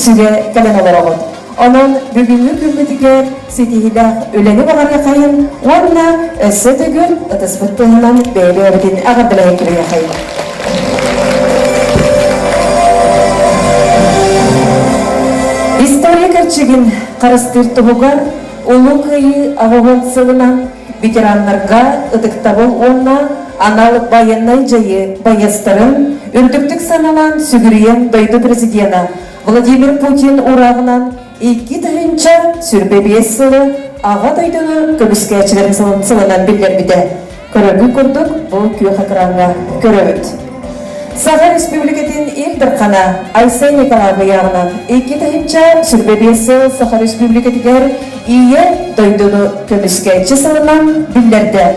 süge gelen olarak. Onun bugünkü gümbetiger setihilah öleni bağırga kayın, onunla ösödügül ıtıspıttığından beyli öbedin ağa bilay kürüye kayın. История кәрчігін қарыстыр тұғығар, ұлы қайы ағығын сылынан ветеранларға ұдықтабыл онна аналық баяннай жайы баястырын үрдіктік саналан сүгіріен дойды президена Владимир Путин урағынан 2 тайынша сүрбе 5 сылы аға дойдыны көбіскәчілерін сылынан білдер біді. Көрігі көрдік бұл күй қақыранға көрі Саға Республикатын елдір қана Айсай Николаевы яғынан 2 тайынша сүрбе 5 сыл Саға Республикатығар ие дойдыны көбіскәчі сылынан білдерді.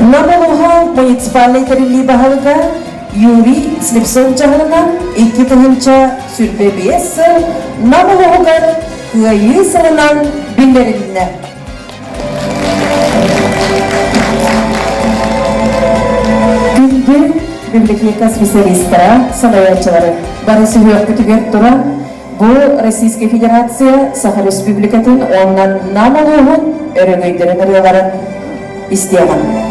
Намалуға муниципалный тәрілі бағалыға Юрий Слепцов жағынан 2 тайынша сүрбе 5 сыл Намалуғығар ғайы сылынан білдерілді. Библиотека специалисттары, санаятчылары бары сөйлеп күтігер тұра, бұл Российская Федерация Саха Республикатын оннан намалуғын өрігейдерін ұрыларын істеген.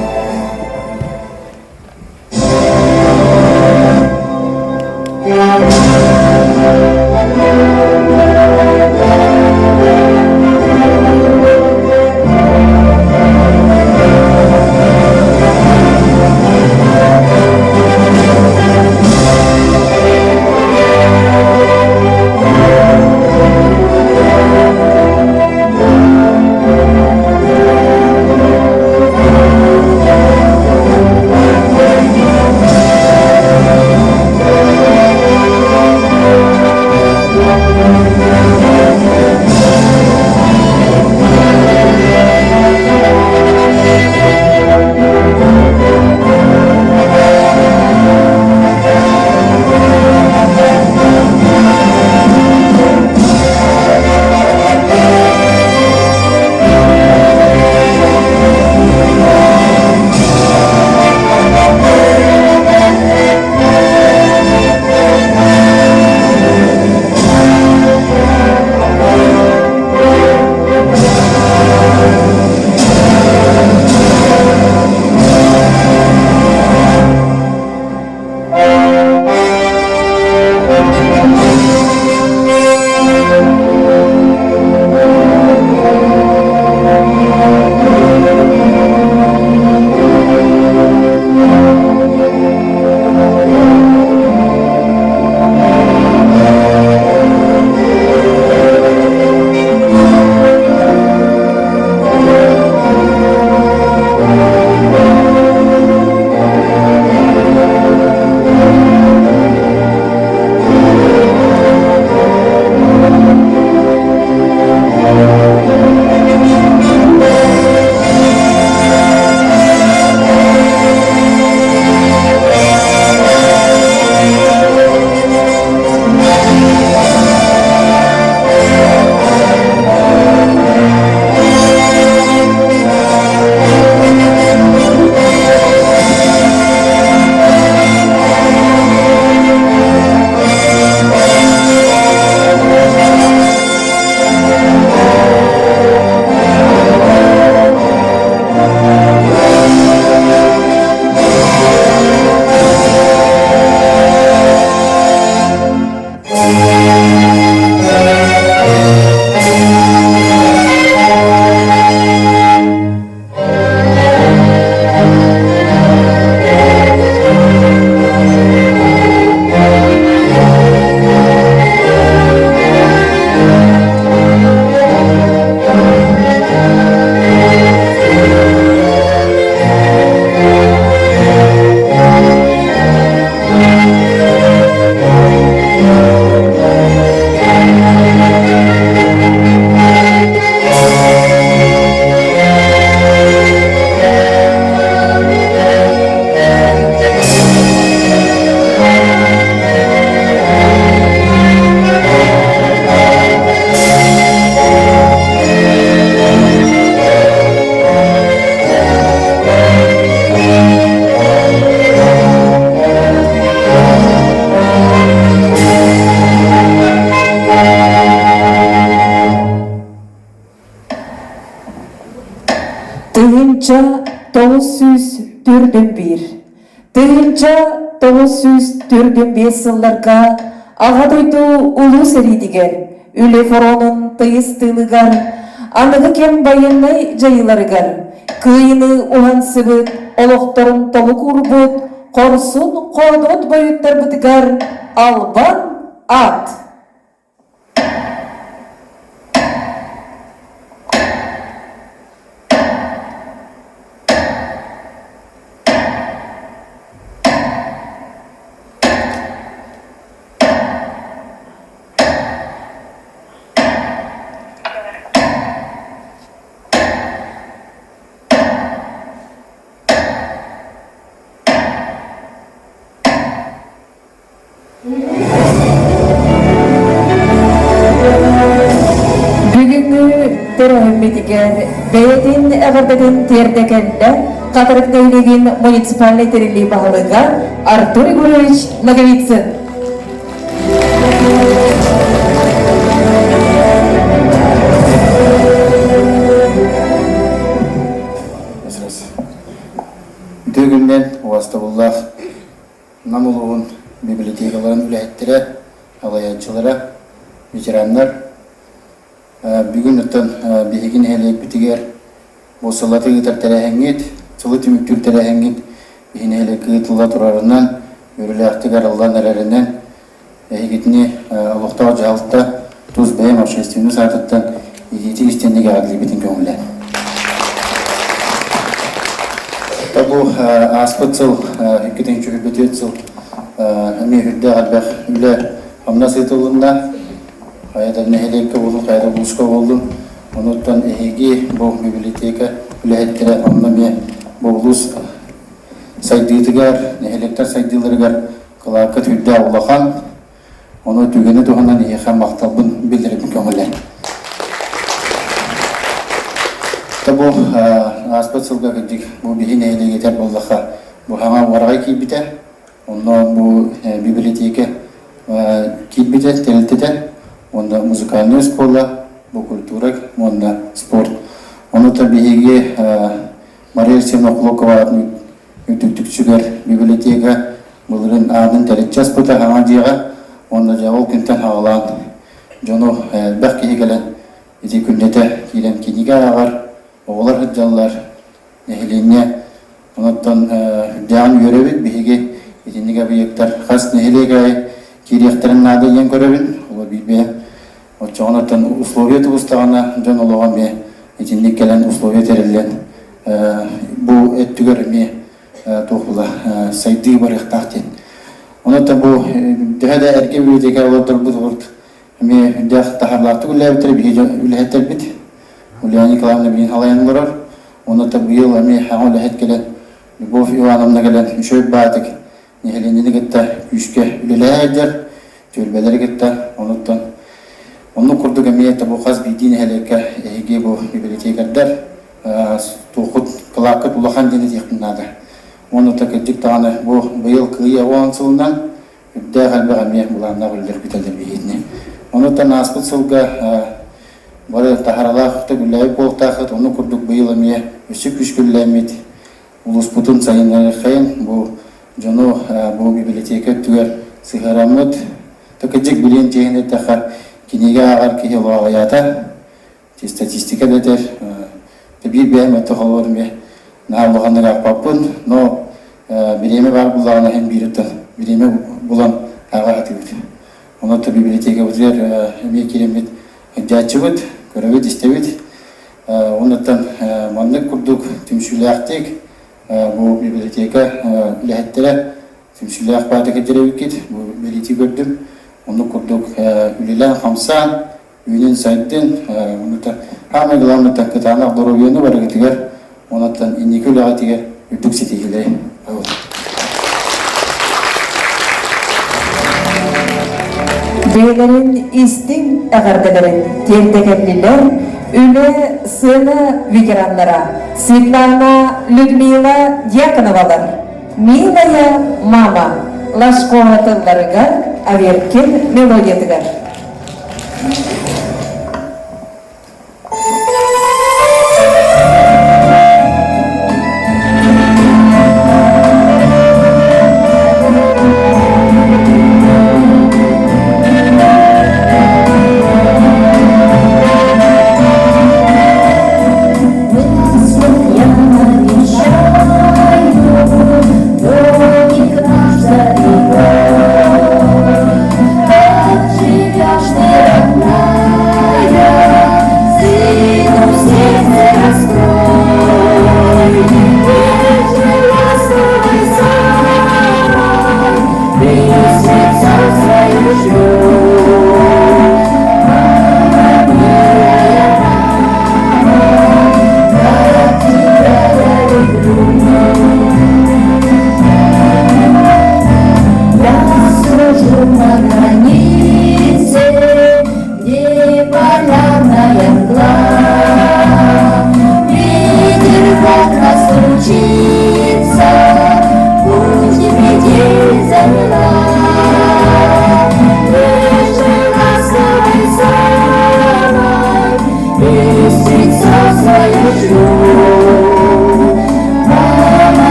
4-1. Тыгынча 945 yıllarga Ağaduydu ulu seridiger, üle foronun tıyыстылыгар, anıgı kem bayыннай jayılarıgar, kıyını ulan sıbıt, oloqtorun toluk urbut, korsun kodot boyuttar bıtıgar, alban at. Teröhümmetiger, beyedin eğerdedin terdekende, Katarık Neylegin municipalne terili bağlıga Artur Igorovich Nagovitsin. Düğünden Vastavullah Namuluğun bibliotekaların ülehettire, alayatçılara, veteranlar, bugün ötten bihigin helek bitiger, bosalatı gitar terehengit, sılı tümüktür terehengit, bihin helek gıtıla turarından, yürüle aktigar Allah'ın ererinden, ehigitini Allah'ta cahaltta, tuz beyim общественный saatattan, ihiti istendiği adli bitin kömülen. Bu aspıtsıl, hüküten çöhübeti etsıl, hemi hüdde albaq üle hamna saytılığında, hayata nehelekte oldum, hayata buluşka oldum. Onuttan ehegi bu biblioteka ülehettire hamna boğuluz saydıtıgar, nehelekter saydılarıgar kılakat hüdde Allah'an, onu tügeni tuğanan ehekhan maqtabın bildirip kömülen. Bu aspıtsılga gittik, bu bihin eyle yeter Allah'a. Bu hama vargay ki biter, ondan bu biblioteka ki biter, telteder. Onda müzikalne skola, bu kulturak, onda sport. Onu tabi hege Maria Semnoklokova ütüktükçüger biblioteka bunların adın tercihças pıta hamaciga, onda javol kinten havalan. Jono belki hegelen iti künnete kilen kiniga ağar, oğlar hıccalar nehilinne. Ondan devam görevit bihege itiniga bir yaktar khas nehilegay kiriyaktarın adı yen görevin, ola bilbeyem. Ondan условия tuğustağına can olağan bir içindik gelen условия terilen bu ettüger mi tohula saydığı barık tahtin. Ondan bu daha erke bir deka oladır bu dört mi daha taharlattı ulle bitir bir ulle heter bit ulle yani kalamda bir halayan var. Ondan bu yıl mi haul het gelen bu fiyanımda gelen şöyle batık nihalinde gitti güçke ulle hacer tülbeleri gitti ondan onu kurduk emniyette bu khas bir din heleke ehege bu bibliotekadar tohut kılakıt ulahan deniz yakınladı. Onu takıcık tane bu yıl kıyı olan sılından übde kalbe emniyet bulanlar öldür bitedir bihidini. Onu da nasıl sılga böyle taharalar gülleyip ol takıt onu kurduk bu yıl emniyet üsük güç gülleyemit ulus putun sayınları kayın bu cano bu biblioteka tüger sıharamut takıcık bilen cehine takar kiniga agar ki helo hayata statistika deter tabi bir meta halor me na lohanlar apapun no bireme var bulana hem birita bireme bulan agar tibit ona tabi bibliotekaya uzer me kiremet jaçıvit görevit istevit ondan manlık kurduk tümsülaktik bu biblioteka lehettere tümsülak patak ederevit bu beliti gördüm. Onu kurduk ülilen hamsan, üyünün sayıdın, onu da hamegılamda takıtana doğru var getiger, ondan inikül ağatiger, üdük sitihileri. Beylerin istin ağırdelerin terdekenliler, üle sığına veteranlara, Svetlana Lyudmila Dyakonovalar, Milaya Mama, Laşkova tıllarıgar, averken melodiyatıgar.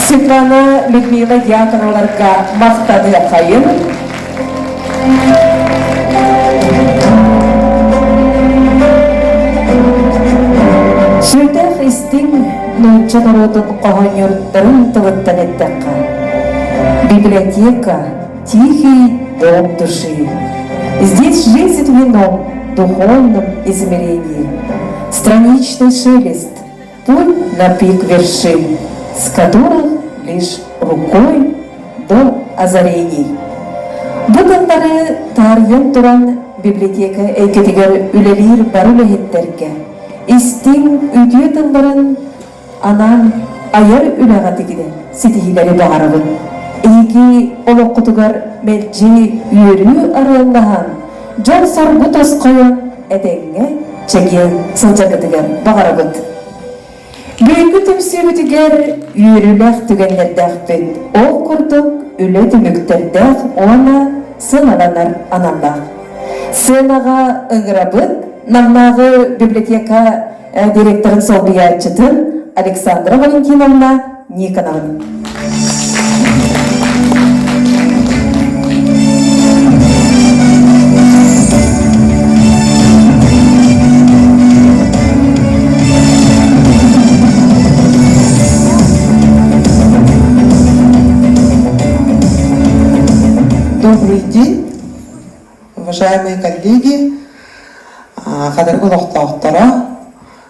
Светлана Людмила Дьяконовларға мақтады қайын. Шөлдәқ істің нөйтші народын қоған юрттарын тылыттан еттіққа. Библиотека – тихий дом души. Здесь жизнь в ином, духовном измерении. Страничный шелест, путь на пик вершин, с которых лишь рукой до озарений. Бүгіндері тарген туран библиотека әйкетігер үлелер барулы хеттерге. Истин үдетілдерін анан аяр үләғатығыды сетихилері бағарабын. Эйги олоққытығар мәлжі үйірі арылағын, жол сорғы тосқойын әдәңе чәген сылжағытығар бағарабын. Бүйінгі түмсебітігер үйіріләқ түгенлердәқпен, ол күрдік үлі түміктердәқ оны сыналанар анандақ. Сынаға ұңырабын, намнағы библиотека директорын солбиятчытын Александра Валентиновна Никоновна. Добрый день, уважаемые коллеги, қадырғы лоқтақтара.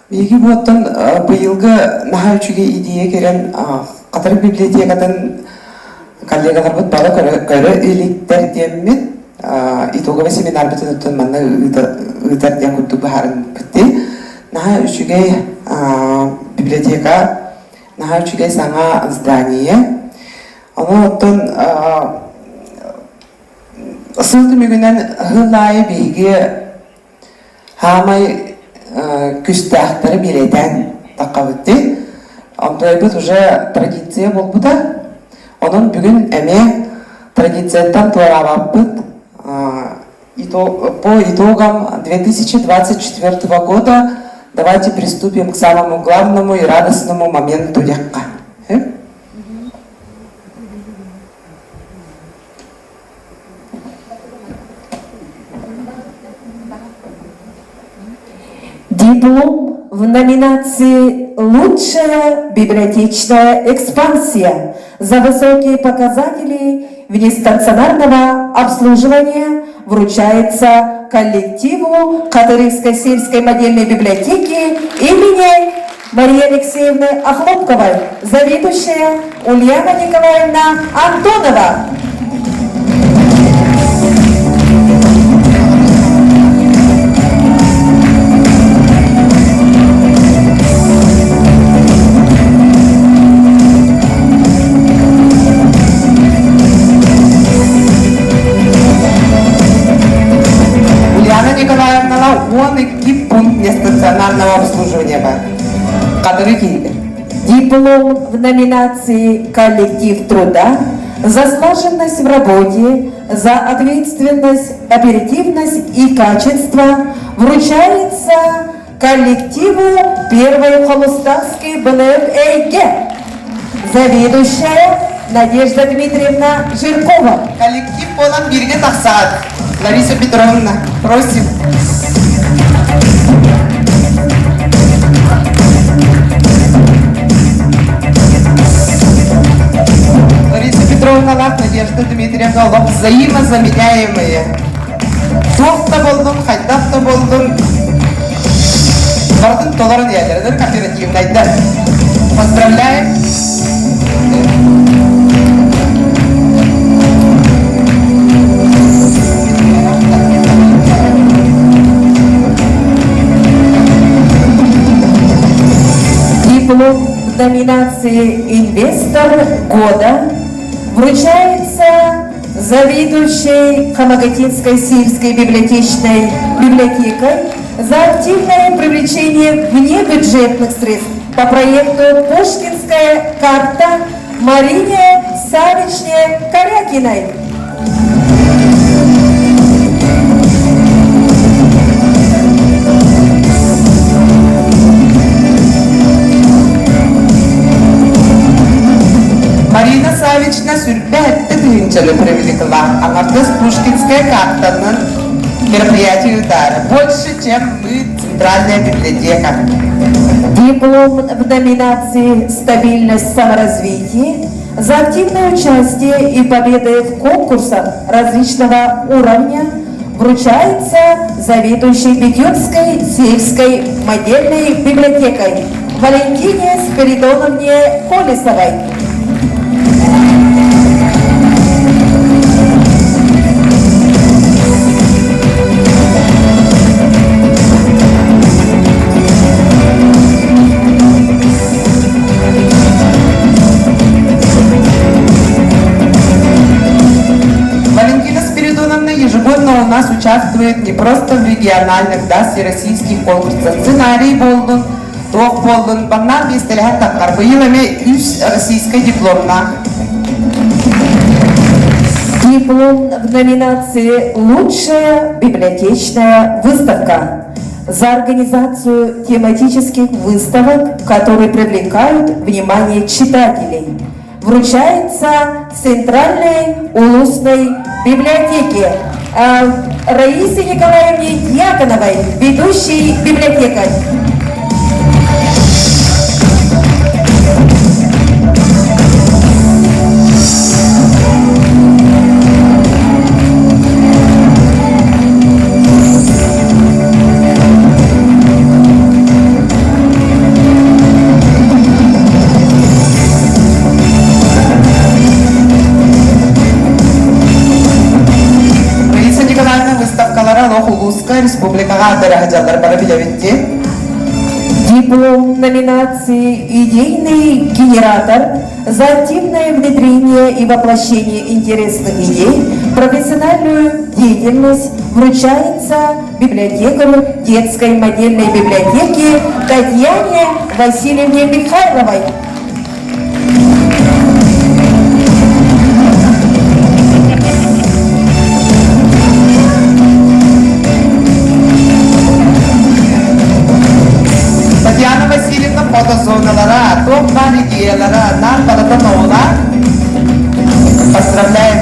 Беги боттан быйылғы наха үчіге идея керен Қатар библиотекадан коллегалар бут бала көрі эликтер деммет итоговый семинар бітін өттін манна ұйтар ден күттік бұхарын бітті. Наха үчіге библиотека, наха үчіге саңа здание. Оны оттын Сылды мүгінен ғылайы бейге хамай күстәқтері береден таққа өтті. Ондай бұд уже традиция бол бұда. Оның бүгін әме традицияттан туарабап бұд. По итогам 2024 года давайте приступим к самому главному и радостному моменту дякка. Диплом в номинации «Лучшая библиотечная экспансия» за высокие показатели внестационарного обслуживания вручается коллективу Катырской сельской модельной библиотеки имени Марии Алексеевны Охлопковой, заведующая Ульяна Николаевна Антонова. Он экип пункт нестационарного обслуживания. Диплом в номинации «Коллектив труда» за слаженность в работе, за ответственность, оперативность и качество вручается коллективу первой холостовской БНФ-ЭйГ, заведующая Надежда Дмитриевна Жиркова. Коллектив полон Бирге Тахсад. Лариса Петровна, просим. Лариса Петровна, Надежда Дмитриевна, олох взаимозаменяемые. Тоқта болдым, хайдақта болдым. Бардың толарын елердер кооперативнайды. Поздравляем. Диплом в номинации «Инвестор года» вручается заведующей Хамагатинской сельской библиотечной библиотекой за активное привлечение внебюджетных средств по проекту «Пушкинская карта» Марине Савичне Корякиной. Николаевична сүрбәтті түйінчілі привлекла. Аңартыз Пушкинская картаның мероприятию удара. Больше, чем мы, Центральная библиотека. Диплом в номинации «Стабильность саморазвития» за активное участие и победы в конкурсах различного уровня вручается заведующей Бедюнской сельской модельной библиотекой Валентине Спиридоновне Колесовой. Ежегодно у нас участвует не просто в региональных, да, всероссийских конкурсах. Сценарий болдун, тох болдун, баннан бестелеген таккар. Быйыл эме 3 российской дипломна. Диплом в номинации «Лучшая библиотечная выставка» за организацию тематических выставок, которые привлекают внимание читателей. Вручается Центральной улусной библиотеке Раисе Николаевне Дьяконовой, ведущей библиотекарь. Республикага дәрәҗәләр бара биләвитте. Диплом номинации «Идейный генератор» за активное внедрение и воплощение интересных идей, профессиональную деятельность вручается библиотекарю детской модельной библиотеки Татьяне Васильевне Михайловой. Фотозоналара, топ-бар идеялара, нам подотановала. Поздравляем!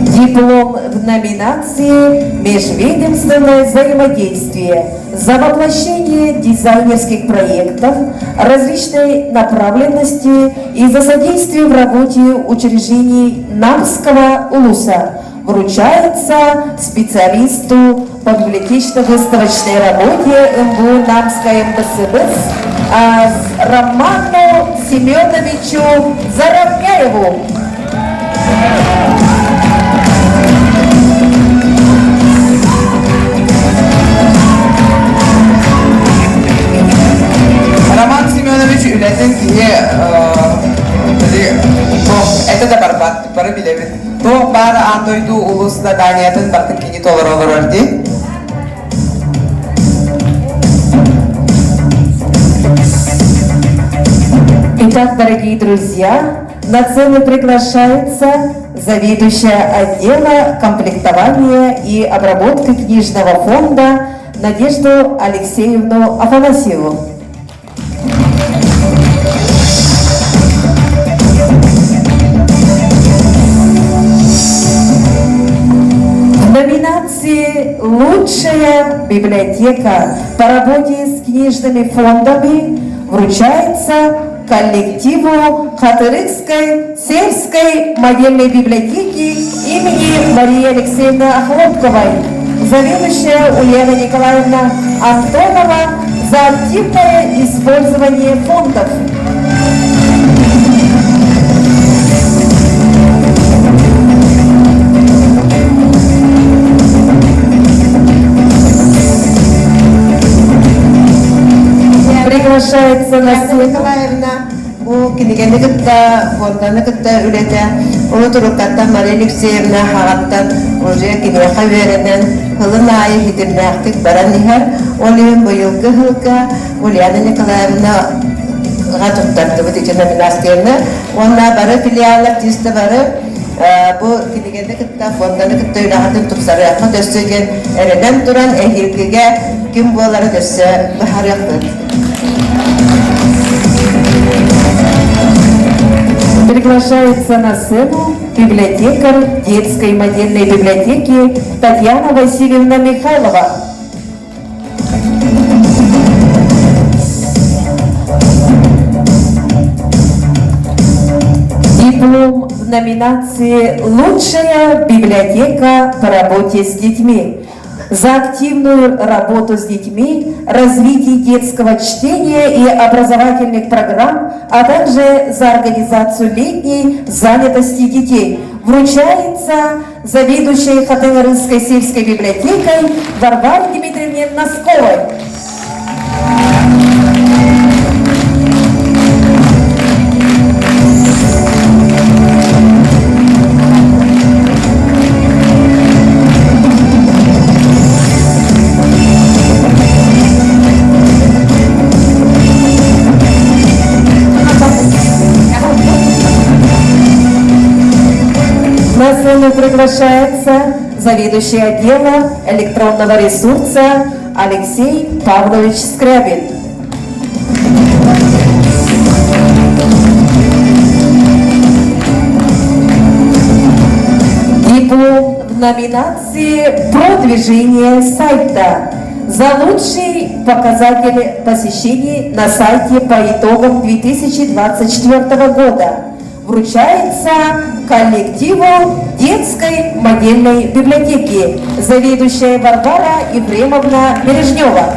Диплом в номинации «Межведомственное взаимодействие» за воплощение дизайнерских проектов различной направленности и за содействие в работе учреждений Намского улуса вручается специалисту по библиотечно-выставочной работе МГУ Намская МДСБС Роману Семеновичу Заровняеву. Роман Семенович үләтен кие это да барбат, бары билебит. То бар андойду улусна даниятын бартын кини толыр олырырды. Итак, дорогие друзья, на сцену приглашается заведующая отдела комплектования и обработки книжного фонда Надежду Алексеевну Афанасьеву. В номинации «Лучшая библиотека» по работе с книжными фондами вручается коллективу Хатырыкской сельской модельной библиотеки имени Марии Алексеевны Охлопковой, заведующая Ульяна Николаевна Антонова за активное использование фондов. Приглашается на сцену. Bu kinigeni kıtta, fondana kıtta ülete, onu turukkatta Mariya Alexeyevna hağattan, oje kiniye haberenen, hılın ayı hitirnaktik baran nihar, olayın bu yılgı hılka, Ulyana Nikolaevna gatuktardı bu dikine minastiyerini, onlar barı filiyalar tiste barı, bu kinigeni kıtta, fondana kıtta ülahadın tuksarı yapma döstügen, ereden duran ehilgige, kim bu oları döstü, bahar yaptı. Приглашается на сцену библиотекарь детской модельной библиотеки Татьяна Васильевна Михайлова. Диплом в номинации «Лучшая библиотека по работе с детьми» за активную работу с детьми, развитие детского чтения и образовательных программ, а также за организацию летней занятости детей. Вручается заведующей Хатынь-Рынской сельской библиотекой Варваре Дмитриевне Носковой. На сцену приглашается заведующий отдела электронного ресурса Алексей Павлович Скрябин. Диплом в номинации «Продвижение сайта» за лучший показатель посещений на сайте по итогам 2024 года вручается коллективу детской модельной библиотеки, заведующая Варвара Ефремовна Бережнева.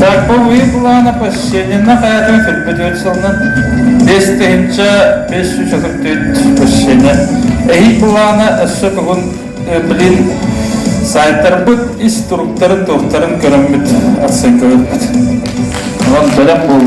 Так, плана посещения хаятын филбедет сылнын 5 посещения. Эйи плана эссе бүгін білін сайттар бұд инструкторын тоқтарын көрінбіт оценка өтбіт. Оған бөлім бұл.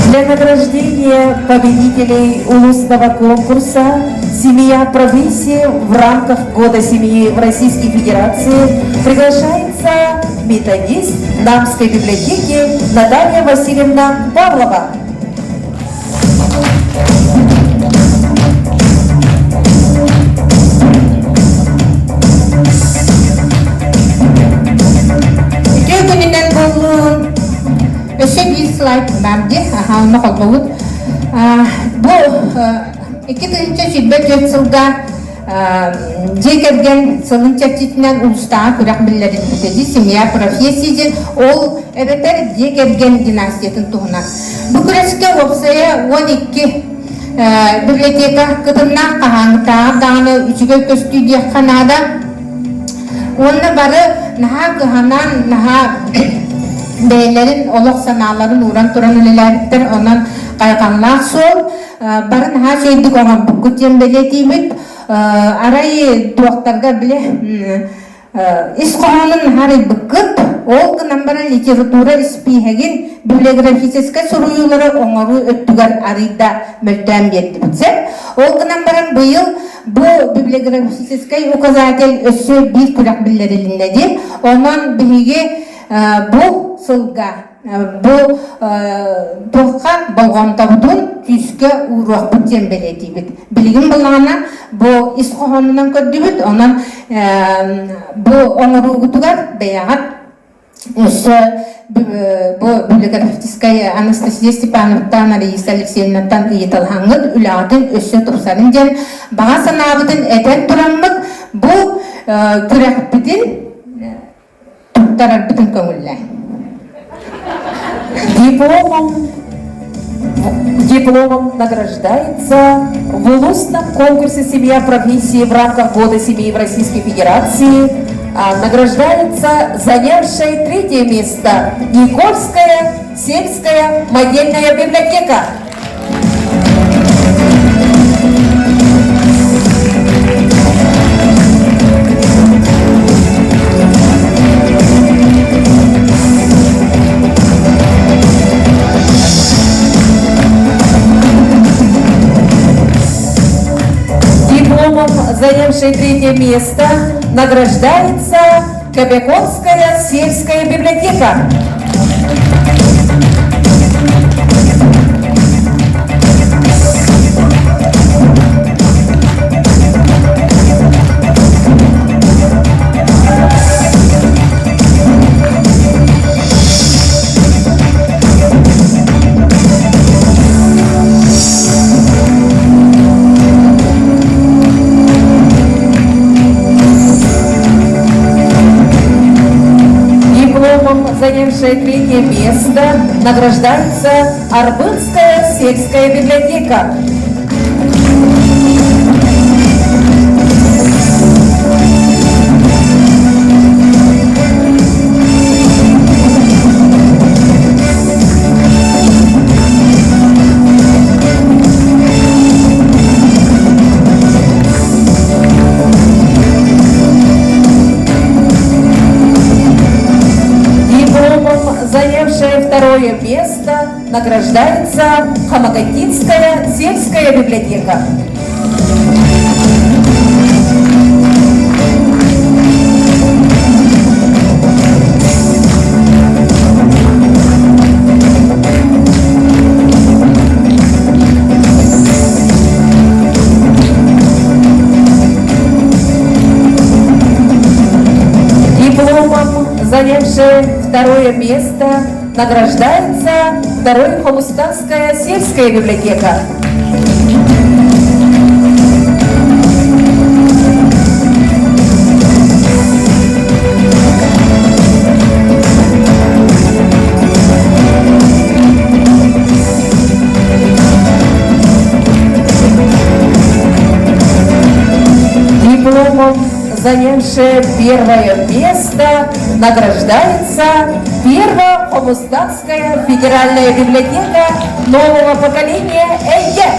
Для награждения победителей улусного конкурса «Семья провинции» в рамках Года семьи в Российской Федерации приглашается методист Намской библиотеки Наталья Васильевна Павлова. Слайд бамде, ахалма қалбауыт. Бұл 2024 жылда жекерген сылын чәптетінен ұлыстағы күрақ білерін бітеді. Семья профессиядан ол әреттер жекерген династиятын туғына. Бұл күреске опсая 12 библиотека кытыннан қағаңытағы дағаны үчіге көстүйде қанада. Онны бары наға кығанан, наға бәйлерин, олық саналарын уран туран үлелеріптер, онан қайқанлақ сол, барын ха сөйдік оған бүккітен білетеймік, арайы туақтарға біле, исқоғанын хары бүккіт, ол қынан барын литература іспейхеген библиографическа сұруюлары оңару өттігер арыйда мөлтән берді бітсек, ол қынан барын бұйыл бұл библиографическай указатель өссі бір күрек білдерілінеді, онан бігі бұл сылға, бұл тоққа болған табудың түйіске ұруақ бүттен белеті бет. Білігін болғана бұл исқоғанынан көрді бет, онан бұл оңыру ұғытығар бәяғат осы бұл библиографическая Анастасия Степановтан, Алиса Алексеевнатан иеталғаңыз үлағатын өсі тұпсарын жен баға санабытын әтен тұраммық бұл күрек бітін тұқтарар бітін көңілі. Дипломом награждается в улусном конкурсе «Семья провинции» в рамках Года семьи в Российской Федерации. Награждается занявшая 3-е место Никольская сельская модельная библиотека. Занявшая 3-е место награждается Кобяконская сельская библиотека. занявшая третье место, награждается Арбынская сельская библиотека. Занявшая второе место, награждается Хамагатинская сельская библиотека. Занявшая второе место, награждается второй Хомустанская сельская библиотека. Дипломом, занявшая первое место, награждается Первая Хомустанская федеральная библиотека нового поколения ЭЕ.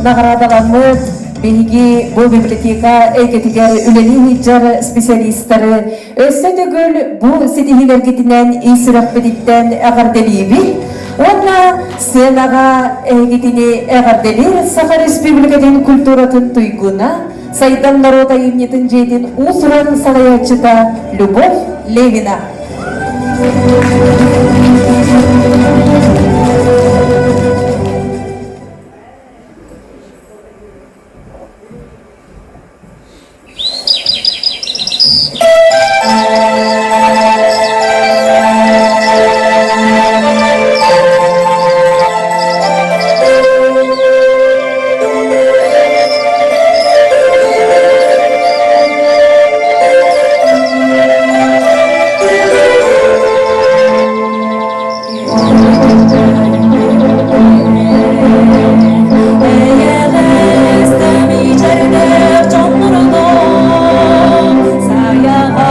Наградаланмыт беги бу библиотека эйкетигер үлени хиджар специалисттары өссө түгүл бу сетихилергитинен исиракпедиттен агарделиби онна сенага эйгитини агарделир Саха Республикатын культуратын туйгуна сайдан народа имнетин жейдин усуран салаячыта Любовь Левина. Saya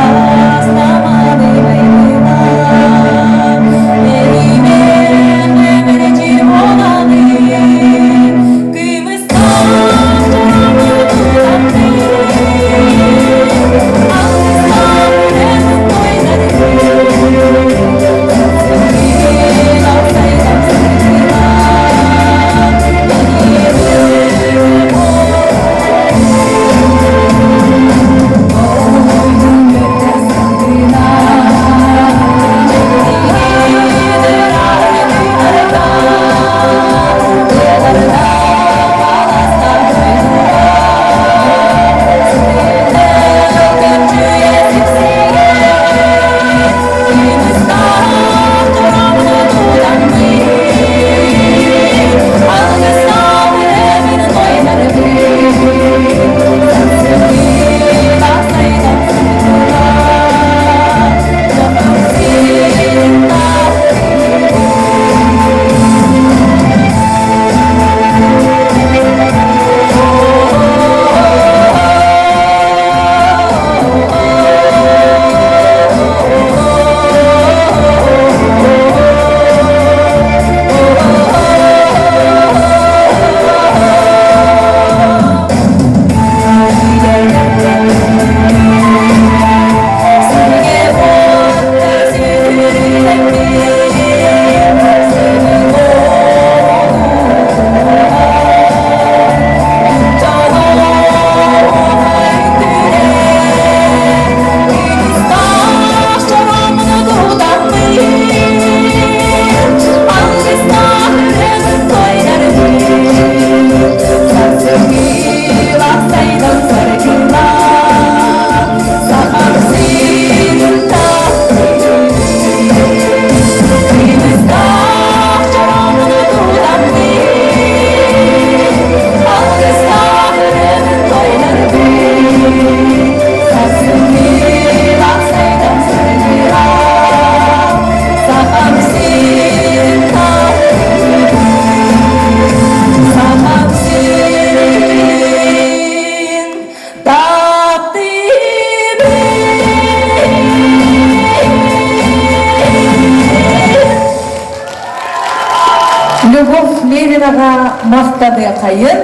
Любовь Левинага мақтады қайын.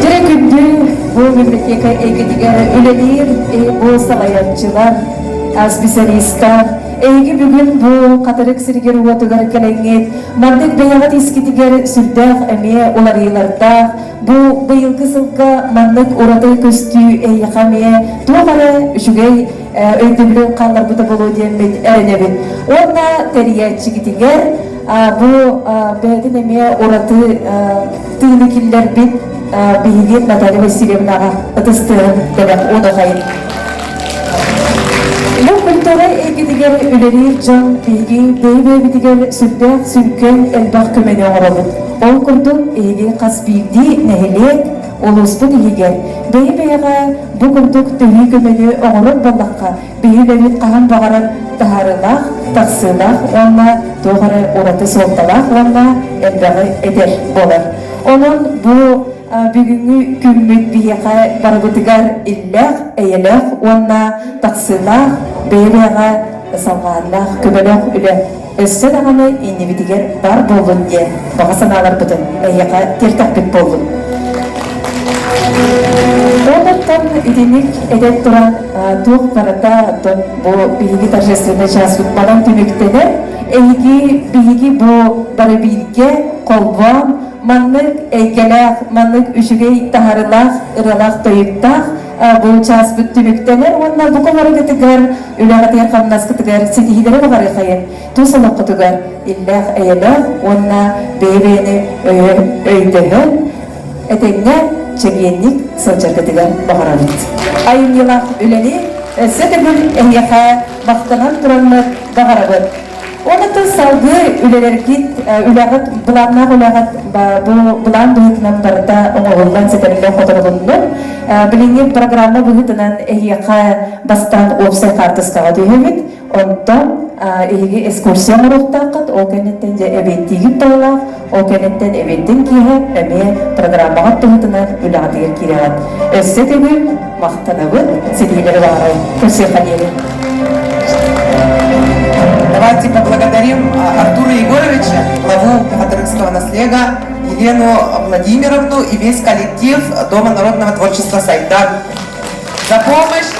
Жүрекүнді бұл мемлекетке әйгетігері үлелер, бұл салаятчылар, специалисттар, әйгі бүгін бұл қатырық сіргер уатығар кәләңет, мандық бәяғат ескетігер сүрдәқ әме оларыларда, бұл бұйылғы сылға мандық орады көстű әйіқаме, туағары үшігей өйдімлі қалар бұта болу деймін әрінебін. Онна тәриятчы кетігер, бұл бәйдің әме орады тыйлы келдер бен бейгет Наталья Васильевнаға ұтыстығын дәләқ оны қайын. Бұл күлтері әйгетігер үлелер жан бейге бейбейбетігер сүрдәқ сүркен әлбақ көмені оңырабын. Ол күрдің әйге қас бейгді нәхелек олуспын егер. Бейбейға бұл күрдің түйі көмені оңырын балаққа бейбейбет қаған бағаран тағарылақ, тақсылақ, онна тоғары ораты солталақ, онна әлбағы әдер болар. Оның бұл бүгінгі күммет бейеға барғытығар илләқ, әйеләқ, онна тақсылақ, бейбейға салғанлақ, көмеләқ үлі. Өссен ағаны инебетігер бар болын де, бағасын алар бұдын, әйеға тертақпет болын. Онаттан үденік әдет тұран туық барата бұл бейгі торжественный час ұтмадан түміктенер, әйге бейгі бұл бары бейге қолбан, маннык әйкеләқ, маннык үшігей тағарылақ, ұралақ тойықтақ, бұл час бүттіміктенер, онна бұқы бары күтігер, үләғат ерқамнас күтігер, сетігілері бағары қайын, тұсылық күтігер, илләқ әйеләқ, онна бейбейіні өйдігін, әтеңнен чегенник сылчар күтігер бағара бүт. Айын елақ үләне, сетігіл әйеқа бақтынан тұранлық бағара бүт. Онытын салғы үлелеркет, үләғыт, бұланнақ үләғыт, бұлан бұғытынан барыта оңығылған сетелілер қотырылынның. Біліңген программа бұғытынан әйеқа бастан опсай қартысқаға дүйемет. Онтан әйеге эскурсия мұруқтақыт, ол кәнеттен де әбеттегіп тойлақ, ол кәнеттен әбеттен кейіп, әме программаға бұғытынан үләғатығыр кереғат. Өссетегі мақтанабын сетелілер бағарай. Көрсе қадері. Давайте поблагодарим Артура Егоровича, главу Катарыкского наследия, Елену Владимировну и весь коллектив Дома народного творчества «Сайдар» за помощь.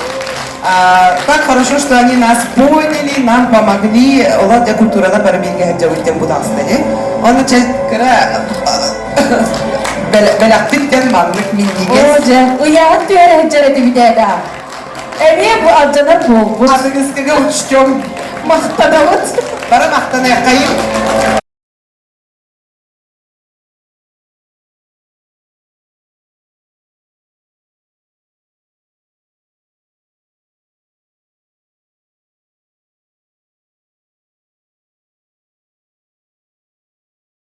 Как хорошо, что они нас поняли, нам помогли. Оладья культура на парабиге хаджавультен будастане. Он начал белактиттен маңлык миндигес. Оже, уяғын түйәрі хаджар әті бітәді. Әме бұл алжанар бұл. Адыңызкіге учтем. Мақтанауыт. Бара мақтана қайым.